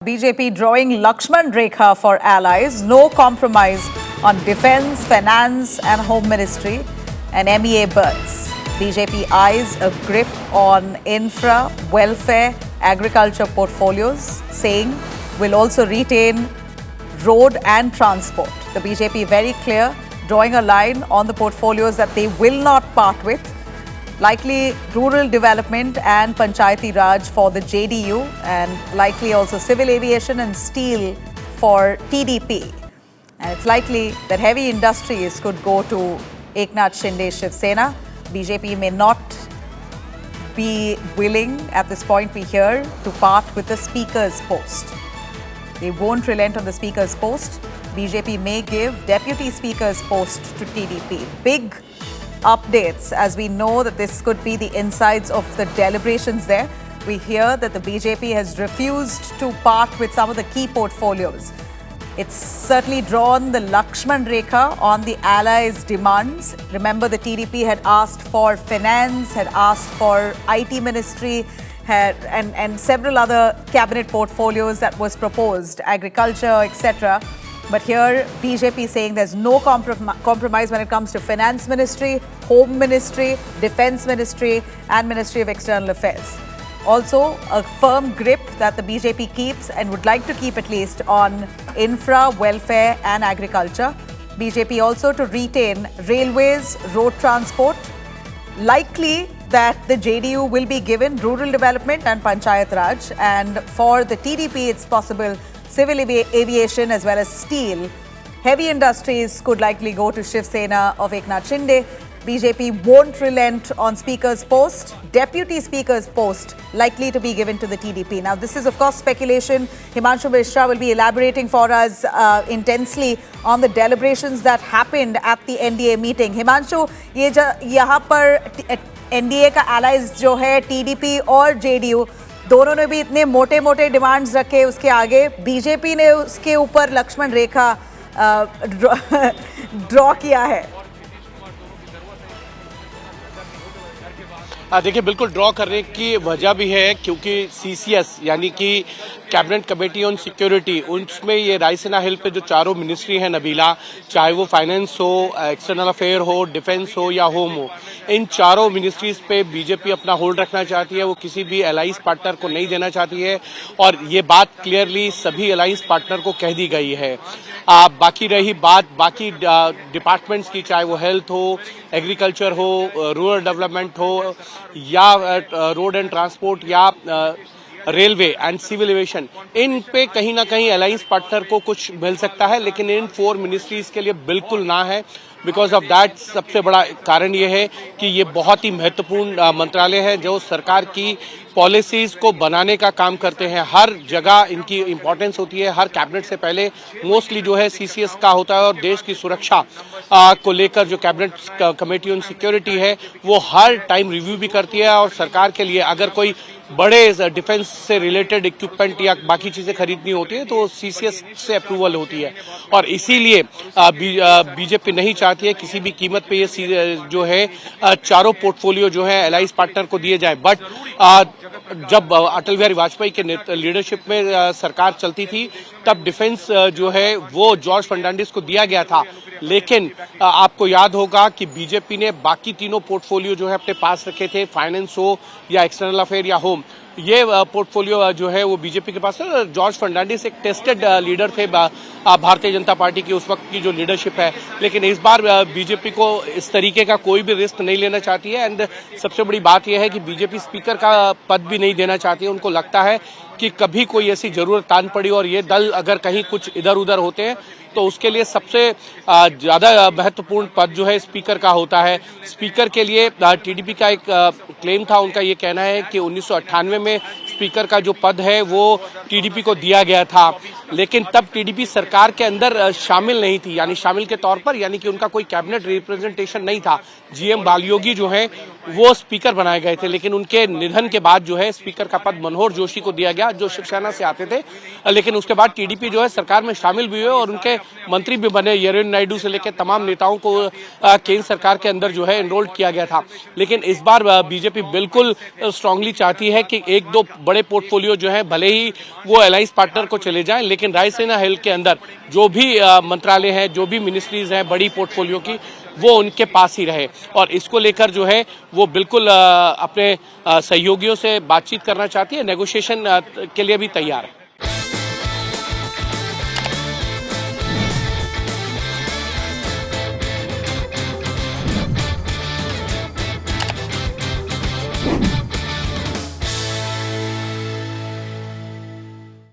BJP drawing Lakshman Rekha for allies, no compromise on defence, finance and home ministry and MEA birds. BJP eyes a grip on infra, welfare, agriculture portfolios, saying will also retain road and transport. The BJP very clear, drawing a line on the portfolios that they will not part with. Likely rural development and Panchayati Raj for the JDU, and likely also civil aviation and steel for TDP. And it's likely that heavy industries could go to Eknath Shinde Shiv Sena. BJP may not be willing at this point, we hear, to part with the speaker's post. They won't relent on the speaker's post. BJP may give deputy speaker's post to TDP. Big updates as we know that this could be the insides of the deliberations there. We hear that the BJP has refused to part with some of the key portfolios. It's certainly drawn the Lakshman Rekha on the allies' demands. Remember, the TDP had asked for finance, had asked for IT ministry, and several other cabinet portfolios that was proposed, agriculture, etc. But here, BJP saying there's no compromise when it comes to finance ministry, home ministry, defence ministry and Ministry of External Affairs. Also, a firm grip that the BJP keeps and would like to keep at least on infra, welfare and agriculture. BJP also to retain railways, road transport. Likely that the JDU will be given rural development and Panchayat Raj. And for the TDP, it's possible civil aviation as well as steel. Heavy industries could likely go to Shiv Sena of Eknath Shinde. BJP won't relent on speaker's post. Deputy speaker's post likely to be given to the TDP. Now, this is of course speculation. Himanshu Mishra will be elaborating for us intensely on the deliberations that happened at the NDA meeting. Himanshu, यहाँ पर NDA का allies जो है TDP और JDU दोनों ने भी इतने मोटे मोटे डिमांड्स रखे, उसके आगे बीजेपी ने उसके ऊपर लक्ष्मण रेखा ड्रॉ किया है। देखिए, बिल्कुल ड्रॉ करने की वजह भी है क्योंकि सीसीएस यानी कि कैबिनेट कमेटी ऑन सिक्योरिटी, उसमें ये रायसीना हिल पे जो चारों मिनिस्ट्री है नबीला, चाहे वो फाइनेंस हो, एक्सटर्नल अफेयर हो, डिफेंस हो या होम हो, इन चारों मिनिस्ट्रीज पे बीजेपी अपना होल्ड रखना चाहती है। वो किसी भी अलायंस पार्टनर को नहीं देना चाहती है और ये बात क्लियरली सभी अलायंस पार्टनर को कह दी गई है। बाकी रही बात बाकी डिपार्टमेंट्स की, चाहे वो हेल्थ हो, एग्रीकल्चर हो, रूरल डेवलपमेंट हो या रोड एंड ट्रांसपोर्ट या रेलवे एंड सिविल एविएशन, इन पे कहीं ना कहीं अलायंस पार्टनर को कुछ मिल सकता है, लेकिन इन 4 मिनिस्ट्रीज के लिए बिल्कुल ना है। बिकॉज ऑफ दैट सबसे बड़ा कारण ये है कि ये बहुत ही महत्वपूर्ण मंत्रालय है जो सरकार की पॉलिसीज को बनाने का काम करते हैं। हर जगह इनकी इंपॉर्टेंस होती है। हर कैबिनेट से पहले मोस्टली जो है सीसीएस का होता है और देश की सुरक्षा को लेकर जो कैबिनेट कमेटी ऑन सिक्योरिटी है वो हर टाइम रिव्यू भी करती है और सरकार के लिए अगर कोई बड़े डिफेंस से रिलेटेड इक्विपमेंट या बाकी चीजें खरीदनी होती है तो सीसीएस से अप्रूवल होती है और इसीलिए बीजेपी नहीं चाहती है किसी भी कीमत पे ये जो है चारों पोर्टफोलियो जो है अलायंस पार्टनर को दिए जाए। बट जब अटल बिहारी वाजपेयी के लीडरशिप में सरकार चलती थी तब डिफेंस जो है वो जॉर्ज फर्नांडिस को दिया गया था, लेकिन आपको याद होगा कि बीजेपी ने बाकी तीनों पोर्टफोलियो जो है अपने पास रखे थे, फाइनेंस हो या एक्सटर्नल अफेयर या होम, ये पोर्टफोलियो जो है वो बीजेपी के पास है। जॉर्ज फर्नांडिस एक टेस्टेड लीडर थे भारतीय जनता पार्टी की उस वक्त की जो लीडरशिप है, लेकिन इस बार बीजेपी को इस तरीके का कोई भी रिस्क नहीं लेना चाहती है। एंड सबसे बड़ी बात यह है कि बीजेपी स्पीकर का पद भी नहीं देना चाहती है। उनको लगता है कि कभी कोई ऐसी जरूरत आन पड़ी और ये दल अगर कहीं कुछ इधर उधर होते हैं तो उसके लिए सबसे ज्यादा महत्वपूर्ण पद जो है स्पीकर का होता है। स्पीकर के लिए टीडीपी का एक क्लेम था, उनका ये कहना है कि 1998 में स्पीकर का जो पद है वो टीडीपी को दिया गया था, लेकिन तब टीडीपी सरकार के अंदर शामिल नहीं थी, यानी शामिल के तौर पर, यानी कि उनका कोई कैबिनेट रिप्रेजेंटेशन नहीं था। जीएम बालयोगी जो है वो स्पीकर बनाए गए थे, लेकिन उनके निधन के बाद जो है स्पीकर का पद मनोहर जोशी को दिया गया जो शिवसेना से आते थे, लेकिन उसके बाद टीडीपी जो है सरकार में शामिल भी हुए और उनके मंत्री भी बने। येरेन नायडू से लेकर तमाम नेताओं को केंद्र सरकार के अंदर जो है एनरोल्ड किया गया था। लेकिन इस बार बीजेपी बिल्कुल स्ट्रांगली चाहती है कि एक दो बड़े पोर्टफोलियो जो है भले ही वो अलायंस पार्टनर को चले जाएं, लेकिन रायसेना हेल्थ के अंदर जो भी मंत्रालय हैं, जो भी मिनिस्ट्रीज हैं बड़ी पोर्टफोलियो की, वो उनके पास ही रहे। और इसको लेकर जो है वो बिल्कुल अपने सहयोगियों से बातचीत करना चाहती है, नेगोशिएशन के लिए भी तैयार है।